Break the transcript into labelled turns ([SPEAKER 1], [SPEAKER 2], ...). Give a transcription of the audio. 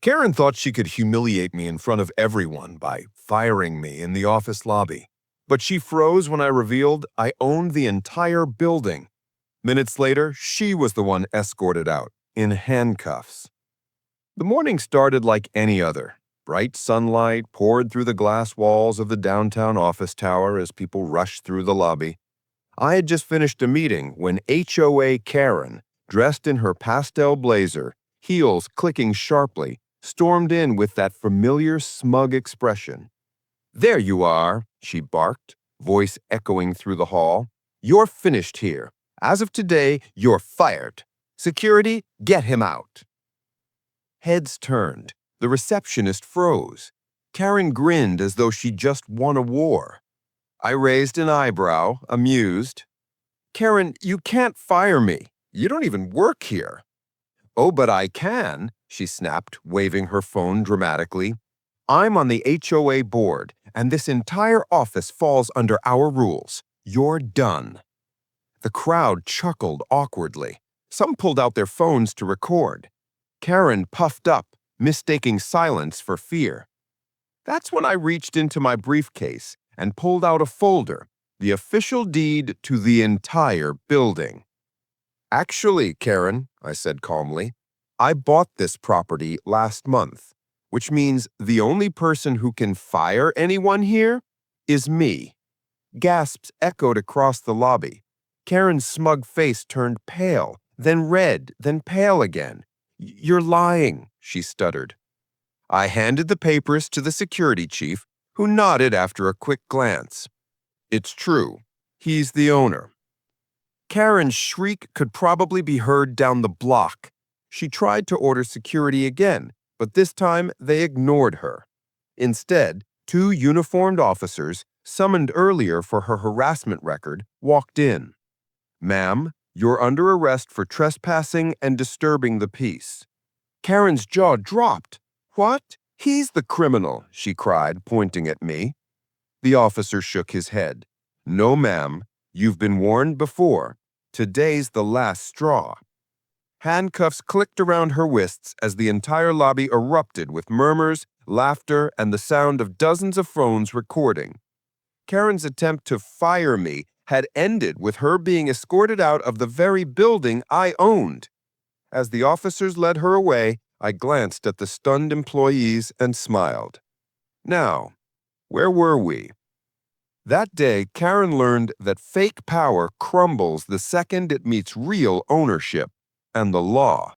[SPEAKER 1] Karen thought she could humiliate me in front of everyone by firing me in the office lobby. But she froze when I revealed I owned the entire building. Minutes later, she was the one escorted out, in handcuffs. The morning started like any other. Bright sunlight poured through the glass walls of the downtown office tower as people rushed through the lobby. I had just finished a meeting when HOA Karen, dressed in her pastel blazer, heels clicking sharply, stormed in with that familiar smug expression. "There you are," she barked, voice echoing through the hall. "You're finished here. As of today, you're fired. Security, get him out." Heads turned. The receptionist froze. Karen grinned as though she just won a war. I raised an eyebrow, amused. "Karen, you can't fire me. You don't even work here." "Oh, but I can," she snapped, waving her phone dramatically. "I'm on the HOA board, and this entire office falls under our rules. You're done." The crowd chuckled awkwardly. Some pulled out their phones to record. Karen puffed up, mistaking silence for fear. That's when I reached into my briefcase and pulled out a folder, the official deed to the entire building. "Actually, Karen," I said calmly, "I bought this property last month, which means the only person who can fire anyone here is me." Gasps echoed across the lobby. Karen's smug face turned pale, then red, then pale again. "You're lying," she stuttered. I handed the papers to the security chief, who nodded after a quick glance. "It's true. He's the owner." Karen's shriek could probably be heard down the block. She tried to order security again, but this time they ignored her. Instead, two uniformed officers, summoned earlier for her harassment record, walked in. "Ma'am, you're under arrest for trespassing and disturbing the peace." Karen's jaw dropped. "What? He's the criminal," she cried, pointing at me. The officer shook his head. "No, ma'am. You've been warned before. Today's the last straw." Handcuffs clicked around her wrists as the entire lobby erupted with murmurs, laughter, and the sound of dozens of phones recording. Karen's attempt to fire me had ended with her being escorted out of the very building I owned. As the officers led her away, I glanced at the stunned employees and smiled. Now, where were we? That day, Karen learned that fake power crumbles the second it meets real ownership, and the law